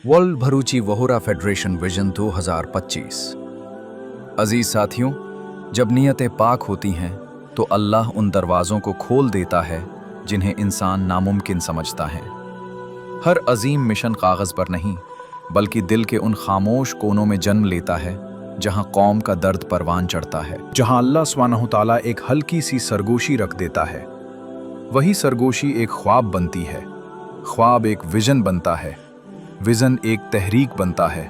World भरूची वहुरा federation vision 2025। अजीज साथियों, जब नीयतें पाक होती हैं तो अल्लाह उन दरवाज़ों को खोल देता है जिन्हें इंसान नामुमकिन समझता है। हर अजीम मिशन कागज़ पर नहीं बल्कि दिल के उन खामोश कोनों में जन्म लेता है जहां कौम का दर्द परवान चढ़ता है, जहां अल्लाह सुब्हानहू तआला एक हल्की सी सरगोशी रख देता है। वही सरगोशी एक ख्वाब बनती है, ख्वाब एक विजन बनता है, विजन एक तहरीक बनता है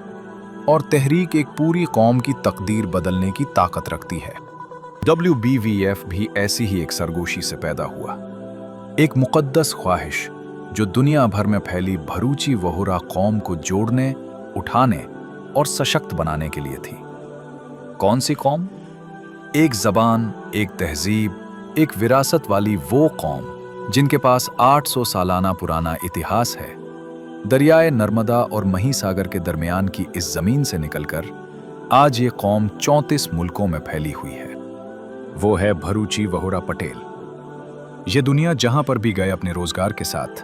और तहरीक एक पूरी कौम की तकदीर बदलने की ताकत रखती है। WBVF भी ऐसी ही एक सरगोशी से पैदा हुआ, एक मुक़द्दस ख्वाहिश जो दुनिया भर में फैली भरूची वहुरा कौम को जोड़ने, उठाने और सशक्त बनाने के लिए थी। कौन सी कौम? एक ज़बान, एक तहजीब, एक विरासत वाली वो कौम जिनके पास 800 सालाना पुराना इतिहास है। दरियाए नर्मदा और महीसागर के दरमियान की इस ज़मीन से निकलकर आज ये कौम 34 मुल्कों में फैली हुई है। वो है भरूची वहुरा पटेल। ये दुनिया जहां पर भी गए अपने रोजगार के साथ,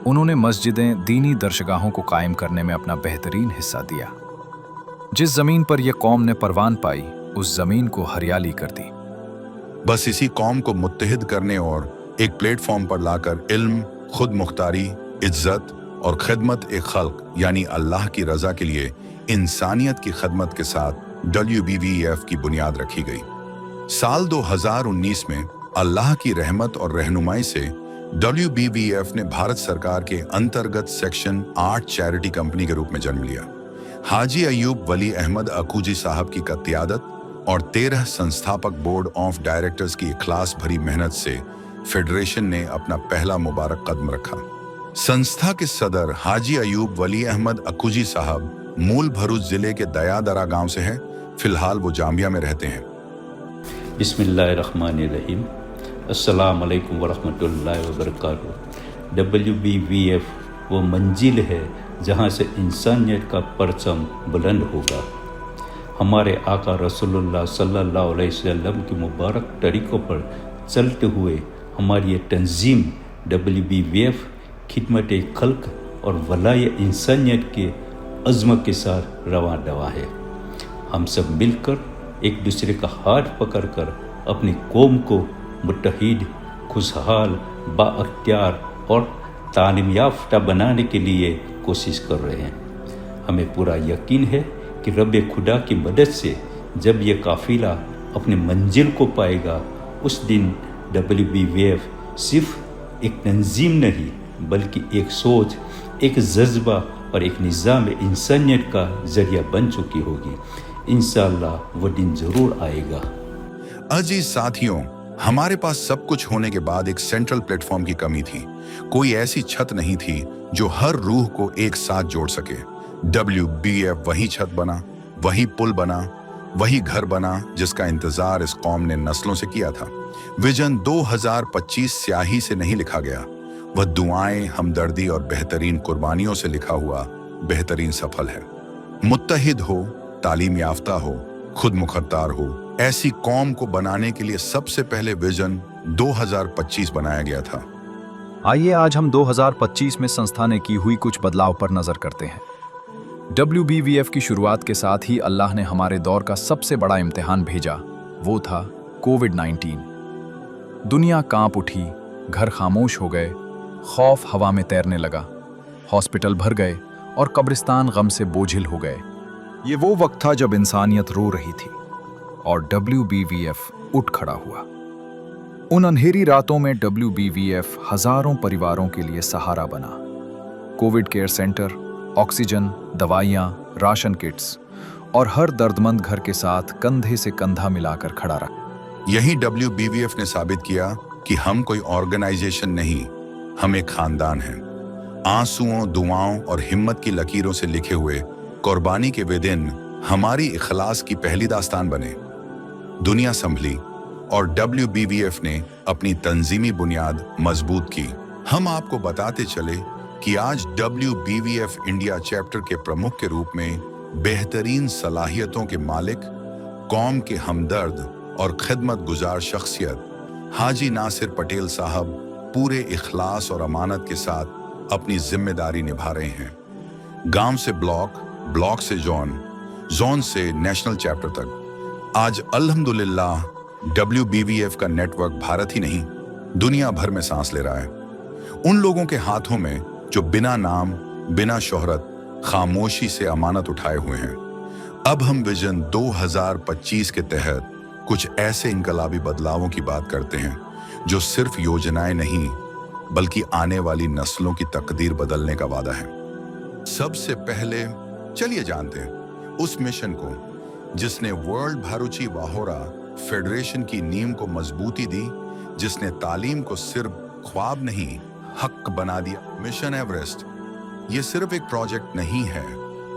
उन्होंने मस्जिदें, दीनी दरसगाहों को कायम करने में अपना बेहतरीन हिस्सा दिया। जिस जमीन पर यह कौम ने परवान पाई, उस जमीन को हरियाली कर दी। बस इसी कौम को मुत्तहिद करने और एक प्लेटफॉर्म पर लाकर इल्म, खुद मुख्तारी, इज्जत और खिदमत एक खल्क यानी अल्लाह की रजा के लिए इंसानियत की खिदमत के साथ WBVF की बुनियाद रखी गई। साल 2019 में अल्लाह की रहमत और रहनुमाई से WBVF ने भारत सरकार के अंतर्गत सेक्शन 8 चैरिटी कंपनी के रूप में जन्म लिया। हाजी अयूब वली अहमद अकूजी साहब की क़यादत और 13 संस्थापक बोर्ड ऑफ डायरेक्टर्स की इखलास भरी मेहनत से फेडरेशन ने अपना पहला मुबारक कदम रखा। संस्था के सदर हाजी अयूब वली अहमद अकूजी साहब मूल भरूच जिले के दयादरा गांव से हैं। फिलहाल वो जाम्बिया में रहते हैं। बिस्मिल्लाहिर्रहमानिर्रहीम। अस्सलाम वालेकुम वरहमतुल्लाहि वबरकातुहू। WBVF वो मंजिल है जहाँ से इंसानियत का परचम बुलंद होगा। हमारे आका रसूलुल्लाह सल्लल्लाहु अलैहि वसल्लम के मुबारक तरीक़ों पर चलते हुए हमारी ये तंजीम WBVF खिदमत खल्क और वलाय इंसानियत के अज़्म के साथ रवां दवा है। हम सब मिलकर एक दूसरे का हाथ पकड़कर अपनी कौम को मुत्तहिद, खुशहाल, बाअख्तियार और तालीम याफ्ता बनाने के लिए कोशिश कर रहे हैं। हमें पूरा यकीन है कि रब खुदा की मदद से जब ये काफ़िला अपने मंजिल को पाएगा, उस दिन WBVF सिर्फ एक तंजीम नहीं बल्कि एक सोच, एक जज्बा और एक निज़ाम इंसानियत का ज़रिया बन चुकी होगी। इंशाअल्लाह वो दिन ज़रूर आएगा। अजीज साथियों, हमारे पास सब कुछ होने के बाद एक सेंट्रल प्लेटफॉर्म की कमी थी। कोई ऐसी छत नहीं थी जो हर रूह को एक साथ जोड़ सके। WBVF वही छत बना, वही पुल बना, वही घर बना जिसका इंतजार इस कौम ने नस्लों से किया था। विजन 2025 स्याही से नहीं लिखा गया, वह दुआएं, हमदर्दी और बेहतरीन कुर्बानियों से लिखा हुआ बेहतरीन सफल है। मुत्तहिद हो, तालीम याफ्ता हो, खुद मुख्तार हो, ऐसी कौम को बनाने के लिए सबसे पहले विजन 2025 बनाया गया था। आइए आज हम 2025 में संस्था ने की हुई कुछ बदलाव पर नजर करते हैं। WBVF की शुरुआत के साथ ही अल्लाह ने हमारे दौर का सबसे बड़ा इम्तिहान भेजा, वो था कोविड-19। दुनिया कांप उठी, घर खामोश हो गए, खौफ हवा में तैरने लगा, हॉस्पिटल भर गए और कब्रिस्तान गम से बोझिल हो गए। ये वो वक्त था जब इंसानियत रो रही थी और WBVF उठ खड़ा हुआ। उन अंधेरी रातों में WBVF हजारों परिवारों के लिए सहारा बना। कोविड केयर सेंटर, ऑक्सीजन, दवाइयाँ, राशन किट्स और हर दर्दमंद घर के साथ कंधे से कंधा मिलाकर खड़ा रहा। यही WBVF ने साबित किया कि हम कोई ऑर्गेनाइजेशन नहीं, हम एक खानदान हैं। आंसुओं, दुआओं और हिम्मत की लकीरों से लिखे हुए कुर्बानी के वे दिन हमारी इखलास की पहली दास्तान बने। दुनिया संभली और WBVF ने अपनी तंजीमी बुनियाद मजबूत की। हम आपको बताते चले कि आज WBVF इंडिया चैप्टर के प्रमुख के रूप में बेहतरीन सलाहियतों के मालिक, कौम के हमदर्द और खिदमत गुजार शख्सियत हाजी नासिर पटेल साहब पूरे इखलास और अमानत के साथ अपनी जिम्मेदारी निभा रहे हैं। गांव से ब्लॉक, ब्लॉक से जोन, जोन से नेशनल चैप्टर तक आज अल्हम्दुलिल्लाह WBVF का नेटवर्क भारत ही नहीं दुनिया भर में सांस ले रहा है। उन लोगों के हाथों में जो बिना नाम, बिना शोहरत, खामोशी से अमानत उठाए हुए हैं। अब हम विजन 2025 के तहत कुछ ऐसे इनकलाबी बदलावों की बात करते हैं जो सिर्फ योजनाएं नहीं बल्कि आने वाली नस्लों की तकदीर बदलने का वादा है। सबसे पहले चलिए जानते हैं उस मिशन को जिसने वर्ल्ड भारूची वाहोरा फेडरेशन की नींव को मजबूती दी, जिसने तालीम को सिर्फ ख्वाब नहीं हक बना दिया। मिशन एवरेस्ट ये सिर्फ एक प्रोजेक्ट नहीं है,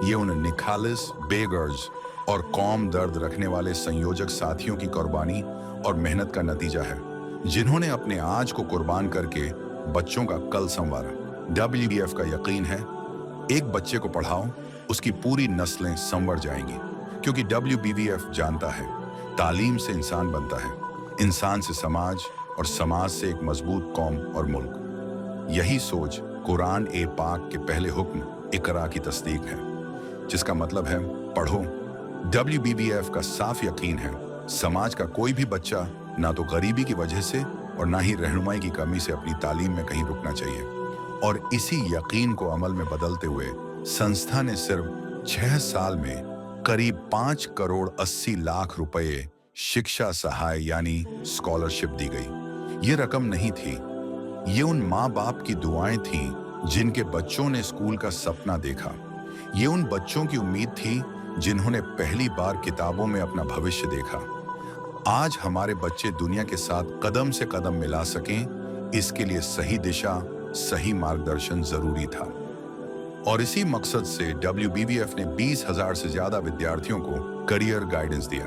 ये उन निखालिस, बेगर्स और कौम दर्द रखने वाले संयोजक साथियों की कुर्बानी और मेहनत का नतीजा है, जिन्होंने अपने आज को कुर्बान करके बच्चों का कल संवारा। WBF का यकीन है एक बच्चे को पढ़ाओ, उसकी पूरी नस्लें संवर जाएंगी, क्योंकि WBVF जानता है तालीम से इंसान बनता है, इंसान से समाज और समाज से एक मजबूत कौम और मुल्क। यही सोच कुरान ए पाक के पहले हुक्म इकरा की तस्दीक है, जिसका मतलब है पढ़ो। WBVF का साफ यकीन है समाज का कोई भी बच्चा ना तो गरीबी की वजह से और ना ही रहनुमाई की कमी से अपनी तालीम में कहीं रुकना चाहिए। और इसी यकीन को अमल में बदलते हुए संस्था ने सिर्फ 6 साल में करीब 5 करोड़ 80 लाख रुपए शिक्षा सहाय यानी स्कॉलरशिप दी गई। ये रकम नहीं थी, ये उन माँ बाप की दुआएं थीं जिनके बच्चों ने स्कूल का सपना देखा। ये उन बच्चों की उम्मीद थी जिन्होंने पहली बार किताबों में अपना भविष्य देखा। आज हमारे बच्चे दुनिया के साथ कदम से कदम मिला सकें, इसके लिए सही दिशा, सही मार्गदर्शन जरूरी था। और इसी मकसद से WBVF ने 20,000 से ज्यादा विद्यार्थियों को करियर गाइडेंस दिया।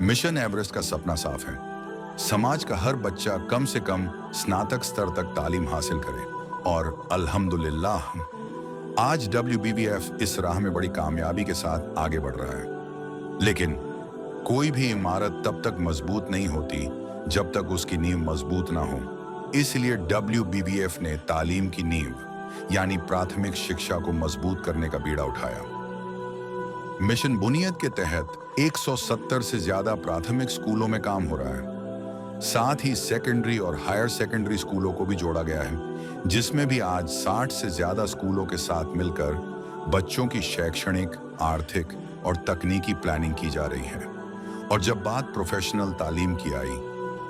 मिशन एवरेस्ट का सपना साफ है, समाज का हर बच्चा कम से कम स्नातक स्तर तक तालीम हासिल करे। और अल्हम्दुलिल्लाह आज WBVF इस राह में बड़ी कामयाबी के साथ आगे बढ़ रहा है। लेकिन कोई भी इमारत तब तक मजबूत नहीं होती जब तक उसकी नींव मजबूत ना हो। इसलिए WBVF ने तालीम की नींव यानी प्राथमिक शिक्षा को मजबूत करने का बीड़ा उठाया। मिशन बुनियद के तहत 170 से ज्यादा प्राथमिक स्कूलों में काम हो रहा है। साथ ही सेकेंडरी और हायर सेकेंडरी स्कूलों को भी जोड़ा गया है, जिसमें भी आज 60 से ज्यादा स्कूलों के साथ मिलकर बच्चों की शैक्षणिक, आर्थिक और तकनीकी प्लानिंग की जा रही है। और जब बात प्रोफेशनल तालीम की आई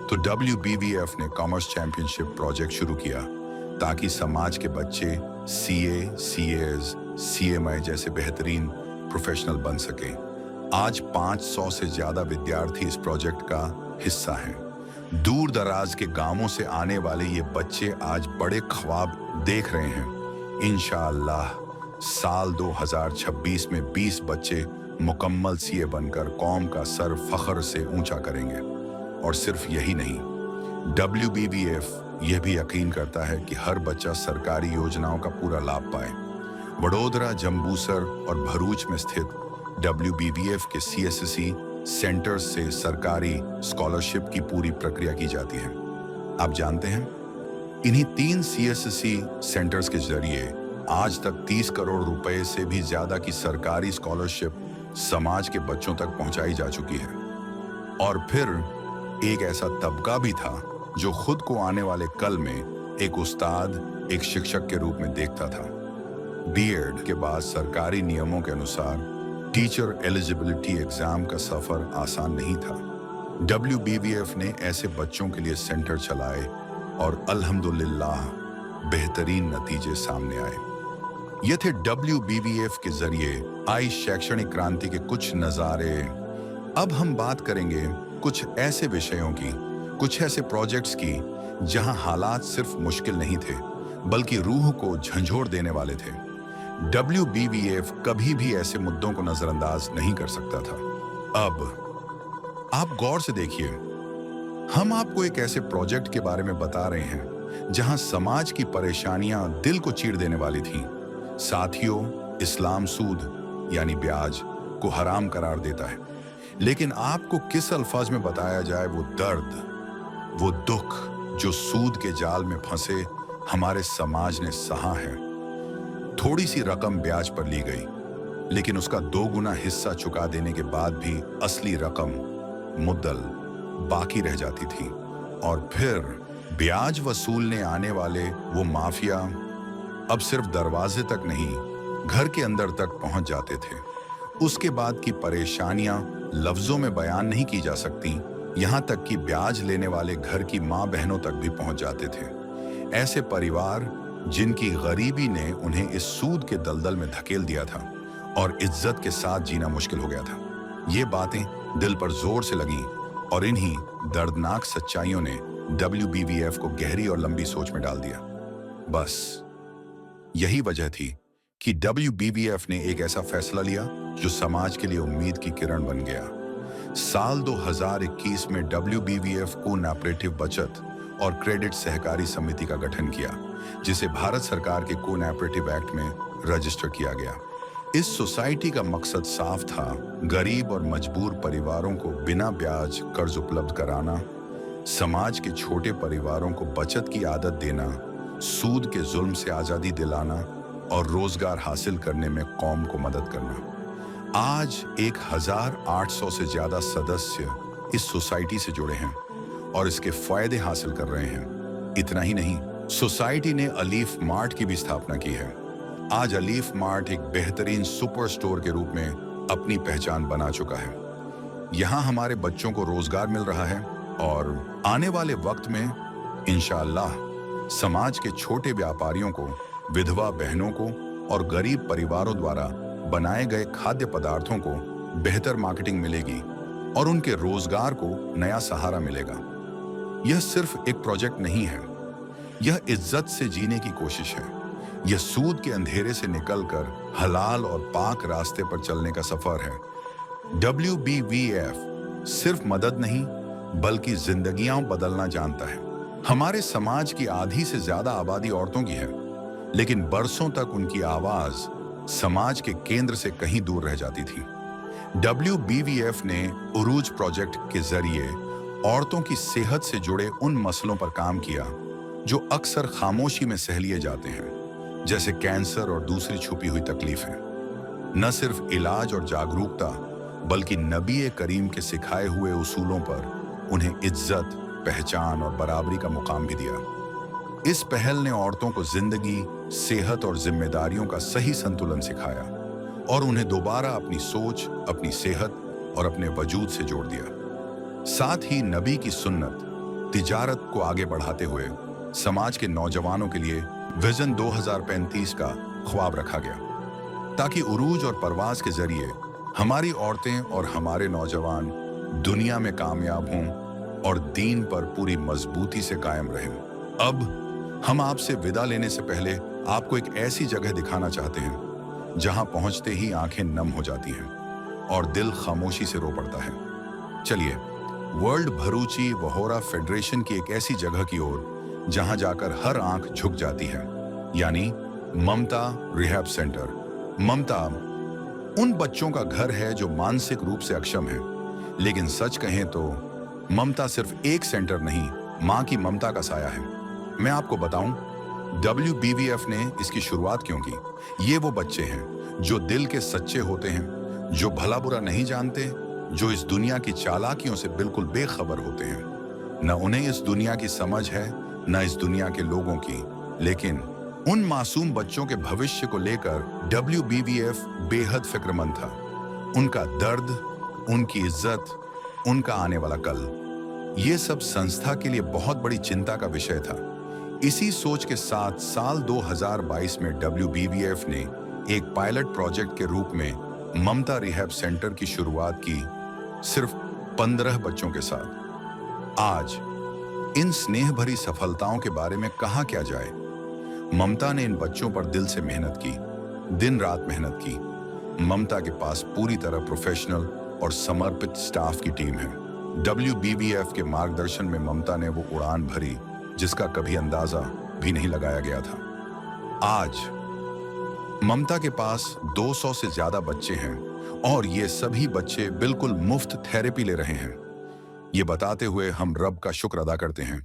तो WBVF ने कॉमर्स चैंपियनशिप प्रोजेक्ट शुरू किया ताकि समाज के बच्चे CA, CAs, CMI जैसे बेहतरीन प्रोफेशनल बन सकें। आज 500 से ज्यादा विद्यार्थी इस प्रोजेक्ट का हिस्सा हैं। दूर दराज के गांवों से आने वाले ये बच्चे आज बड़े ख्वाब देख रहे हैं। इंशाअल्लाह साल 2026 में 20 बच्चे मुकम्मल CA बनकर कौम का सर फख्र से ऊंचा करेंगे। और सिर्फ यही नहीं, WBVF यह भी यकीन करता है कि हर बच्चा सरकारी योजनाओं का पूरा लाभ पाए। वडोदरा, जंबूसर और भरूच में स्थित WBVF के CSSC सेंटर्स से सरकारी स्कॉलरशिप की पूरी प्रक्रिया की जाती है। आप जानते हैं, इन्हीं 3 CSSC सेंटर्स के जरिए आज तक 30 करोड़ रुपए से भी ज्यादा की सरकारी स्कॉलरशिप समाज के बच्चों तक पहुंचाई जा चुकी है। और फिर एक ऐसा तबका भी था जो खुद को आने वाले कल में एक उस्ताद, एक शिक्षक के रूप में देखता था। B.Ed के बाद सरकारी नियमों के अनुसार टीचर एलिजिबिलिटी एग्जाम का सफर आसान नहीं था। WBVF ने ऐसे बच्चों के लिए सेंटर चलाए और अल्हम्दुलिल्लाह बेहतरीन नतीजे सामने आए। ये थे WBVF के जरिए आई शैक्षणिक क्रांति के कुछ नज़ारे। अब हम बात करेंगे कुछ ऐसे विषयों की, कुछ ऐसे प्रोजेक्ट्स की जहां हालात सिर्फ मुश्किल नहीं थे बल्कि रूह को झंझोड़ देने वाले थे। WBVF कभी भी ऐसे मुद्दों को नजरअंदाज नहीं कर सकता था। अब आप गौर से देखिए, हम आपको एक ऐसे प्रोजेक्ट के बारे में बता रहे हैं जहां समाज की परेशानियां दिल को चीर देने वाली थीं। साथियों, इस्लाम सूद यानी ब्याज को हराम करार देता है, लेकिन आपको किस अल्फाज में बताया जाए वो दर्द, वो दुख जो सूद के जाल में फंसे हमारे समाज ने सहा है। थोड़ी सी रकम ब्याज पर ली गई, लेकिन उसका 2 गुना हिस्सा चुका देने के बाद भी असली रकम मुद्दल बाकी रह जाती थी। और फिर ब्याज वसूलने आने वाले वो माफिया अब सिर्फ दरवाजे तक नहीं, घर के अंदर तक पहुंच जाते थे। उसके बाद की परेशानियां लफ्जों में बयान नहीं की जा सकती, यहां तक कि ब्याज लेने वाले घर की मां बहनों तक भी पहुंच जाते थे। ऐसे परिवार जिनकी गरीबी ने उन्हें इस सूद के दलदल में धकेल दिया था और इज्जत के साथ जीना मुश्किल हो गया था। ये बातें दिल पर जोर से लगीं और इन्हीं दर्दनाक सच्चाइयों ने WBVF को गहरी और लंबी सोच में डाल दिया। बस यही वजह थी कि WBVF ने एक ऐसा फैसला लिया जो समाज के लिए उम्मीद की किरण बन गया। साल 2021 में WBVF कोऑपरेटिव बचत और क्रेडिट सहकारी समिति का गठन किया, जिसे भारत सरकार के कोऑपरेटिव एक्ट में रजिस्टर किया गया। इस सोसाइटी का मकसद साफ था, गरीब और मजबूर परिवारों को बिना ब्याज कर्ज उपलब्ध कराना, समाज के छोटे परिवारों को बचत की आदत देना, सूद के जुल्म से आजादी दिलाना और रोजगार हासिल करने में कौम को मदद करना। आज 1800 से ज्यादा सदस्य इस सोसाइटी से जुड़े हैं और इसके फायदे हासिल कर रहे हैं। इतना ही नहीं, सोसाइटी ने अलीफ मार्ट की भी स्थापना की है। आज अलीफ मार्ट एक बेहतरीन सुपर स्टोर के रूप में अपनी पहचान बना चुका है। यहाँ हमारे बच्चों को रोजगार मिल रहा है और आने वाले वक्त में इंशाअल्लाह समाज के छोटे व्यापारियों को, विधवा बहनों को और गरीब परिवारों द्वारा बनाए गए खाद्य पदार्थों को बेहतर मार्केटिंग मिलेगी और उनके रोजगार को नया सहारा मिलेगा। यह सिर्फ एक प्रोजेक्ट नहीं है, यह इज्जत से जीने की कोशिश है। यह सूद के अंधेरे से निकलकर हलाल और पाक रास्ते पर चलने का सफर है। WBVF सिर्फ मदद नहीं बल्कि जिंदगियां बदलना जानता है। हमारे समाज की आधी से ज्यादा आबादी औरतों की है, लेकिन बरसों तक उनकी आवाज समाज के केंद्र से कहीं दूर रह जाती थी। WBVF ने उरूज प्रोजेक्ट के जरिए औरतों की सेहत से जुड़े उन मसलों पर काम किया जो अक्सर खामोशी में सह लिए जाते हैं, जैसे कैंसर और दूसरी छुपी हुई तकलीफें। न सिर्फ इलाज और जागरूकता बल्कि नबी करीम के सिखाए हुए उसूलों पर उन्हें इज्जत, पहचान और बराबरी का मुकाम भी दिया। इस पहल ने औरतों को जिंदगी, सेहत और जिम्मेदारियों का सही संतुलन सिखाया और उन्हें दोबारा अपनी सोच, अपनी सेहत और अपने वजूद से जोड़ दिया। साथ ही नबी की सुन्नत तिजारत को आगे बढ़ाते हुए समाज के नौजवानों के लिए विजन 2035 का ख्वाब रखा गया, ताकि उरूज और परवाज के जरिए हमारी औरतें और हमारे नौजवान दुनिया में कामयाब हों और दीन पर पूरी मजबूती से कायम रहें। अब हम आपसे विदा लेने से पहले आपको एक ऐसी जगह दिखाना चाहते हैं जहां पहुंचते ही आंखें नम हो जाती हैं और दिल खामोशी से रो पड़ता है। चलिए वर्ल्ड भरूची वहोरा फेडरेशन की एक ऐसी जगह की ओर जहां जाकर हर आंख झुक जाती है, यानी ममता रिहैब सेंटर। ममता उन बच्चों का घर है जो मानसिक रूप से अक्षम है, लेकिन सच कहें तो ममता सिर्फ एक सेंटर नहीं, मां की ममता का साया है। मैं आपको बताऊं, WBVF ने इसकी शुरुआत क्यों की। ये वो बच्चे हैं जो दिल के सच्चे होते हैं, जो भला बुरा नहीं जानते, जो इस दुनिया की चालाकियों से बिल्कुल बेखबर होते हैं। न उन्हें इस दुनिया की समझ है, न इस दुनिया के लोगों की, लेकिन उन मासूम बच्चों के भविष्य को लेकर WBVF बेहद फिक्रमंद था। उनका दर्द, उनकी इज्जत, उनका आने वाला कल, ये सब संस्था के लिए बहुत बड़ी चिंता का विषय था। इसी सोच के साथ साल 2022 में WBVF ने एक पायलट प्रोजेक्ट के रूप में ममता रिहैब सेंटर की शुरुआत की, सिर्फ 15 बच्चों के साथ। आज इन स्नेह भरी सफलताओं के बारे में कहा क्या जाए। ममता ने इन बच्चों पर दिल से मेहनत की, दिन रात मेहनत की। ममता के पास पूरी तरह प्रोफेशनल और समर्पित स्टाफ की टीम है। WBVF के मार्गदर्शन में ममता ने वो उड़ान भरी जिसका कभी अंदाजा भी नहीं लगाया गया था। आज ममता के पास 200 से ज्यादा बच्चे हैं और ये सभी बच्चे बिल्कुल मुफ्त थेरेपी ले रहे हैं। ये बताते हुए हम रब का शुक्र अदा करते हैं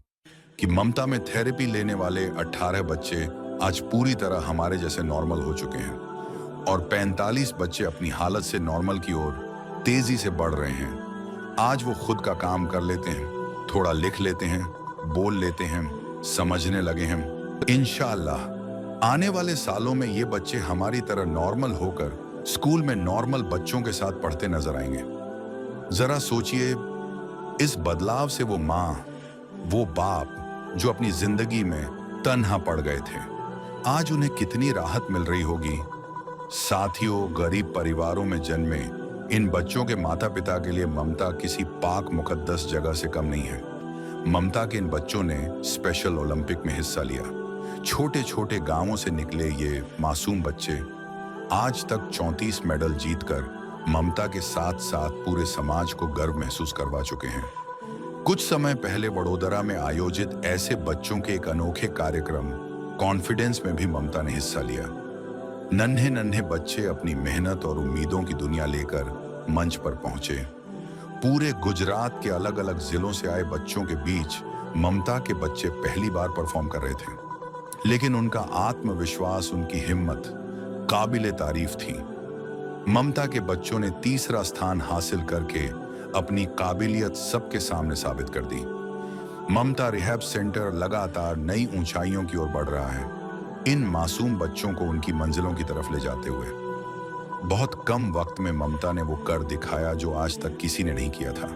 कि ममता में थेरेपी लेने वाले 18 बच्चे आज पूरी तरह हमारे जैसे नॉर्मल हो चुके हैं और 45 बच्चे अपनी हालत से नॉर्मल की ओर तेजी से बढ़ रहे हैं। आज वो खुद का काम कर लेते हैं, थोड़ा लिख लेते हैं, बोल लेते हैं, समझने लगे हैं। इंशाअल्लाह आने वाले सालों में ये बच्चे हमारी तरह नॉर्मल होकर स्कूल में नॉर्मल बच्चों के साथ पढ़ते नजर आएंगे। जरा सोचिए, इस बदलाव से वो माँ, वो बाप जो अपनी जिंदगी में तन्हा पड़ गए थे, आज उन्हें कितनी राहत मिल रही होगी। साथियों, गरीब परिवारों में जन्मे इन बच्चों के माता पिता के लिए ममता किसी पाक मुकद्दस जगह से कम नहीं है। ममता के इन बच्चों ने स्पेशल ओलंपिक में हिस्सा लिया। छोटे छोटे गांवों से निकले ये मासूम बच्चे आज तक 34 मेडल जीतकर ममता के साथ साथ पूरे समाज को गर्व महसूस करवा चुके हैं। कुछ समय पहले वडोदरा में आयोजित ऐसे बच्चों के एक अनोखे कार्यक्रम कॉन्फिडेंस में भी ममता ने हिस्सा लिया। नन्हे नन्हे बच्चे अपनी मेहनत और उम्मीदों की दुनिया लेकर मंच पर पहुंचे। पूरे गुजरात के अलग अलग जिलों से आए बच्चों के बीच ममता के बच्चे पहली बार परफॉर्म कर रहे थे, लेकिन उनका आत्मविश्वास, उनकी हिम्मत काबिले तारीफ थी। ममता के बच्चों ने तीसरा स्थान हासिल करके अपनी काबिलियत सबके सामने साबित कर दी। ममता रिहैब सेंटर लगातार नई ऊंचाइयों की ओर बढ़ रहा है, इन मासूम बच्चों को उनकी मंजिलों की तरफ ले जाते हुए। बहुत कम वक्त में ममता ने वो कर दिखाया जो आज तक किसी ने नहीं किया था।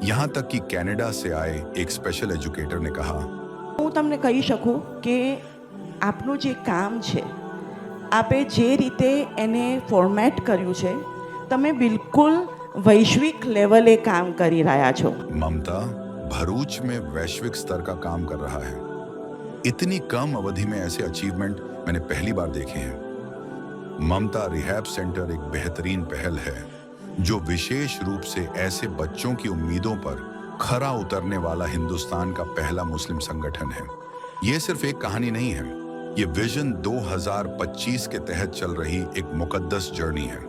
यहाँ तक कि कनाडा से आए एक स्पेशल एजुकेटर ने कहा, હું તમને કહી શકું કે આપનું જે કામ છે, આપે જે રીતે એને ફોર્મેટ કર્યું છે, તમે બિલકુલ વૈશ્વિક લેવલે કામ કરી રહ્યા છો। ममता भरूच में वैश्विक स्तर का काम कर रहा है। इतनी कम अवधि में ऐसे अचीवमेंट मैंने पहली बार देखे हैं। ममता रिहैब सेंटर एक बेहतरीन पहल है जो विशेष रूप से ऐसे बच्चों की उम्मीदों पर खरा उतरने वाला हिंदुस्तान का पहला मुस्लिम संगठन है। ये सिर्फ एक कहानी नहीं है, ये विजन 2025 के तहत चल रही एक मुकद्दस जर्नी है।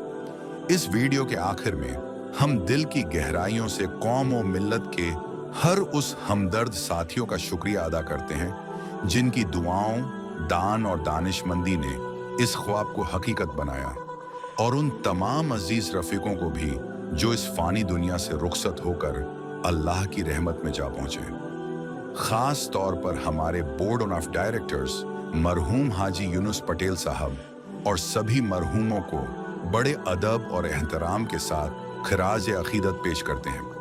इस वीडियो के आखिर में हम दिल की गहराइयों से कौम और मिल्लत के हर उस हमदर्द साथियों का शुक्रिया अदा करते हैं जिनकी दुआओं, दान और दानिशमंदी ने इस ख्वाब को हकीकत बनाया, और उन तमाम अजीज रफीकों को भी जो इस फानी दुनिया से रुखसत होकर अल्लाह की रहमत में जा पहुंचे। खास तौर पर हमारे बोर्ड ऑफ डायरेक्टर्स मरहूम हाजी यूनुस पटेल साहब और सभी मरहूमों को बड़े अदब और एहतराम के साथ खराज अकीदत पेश करते हैं।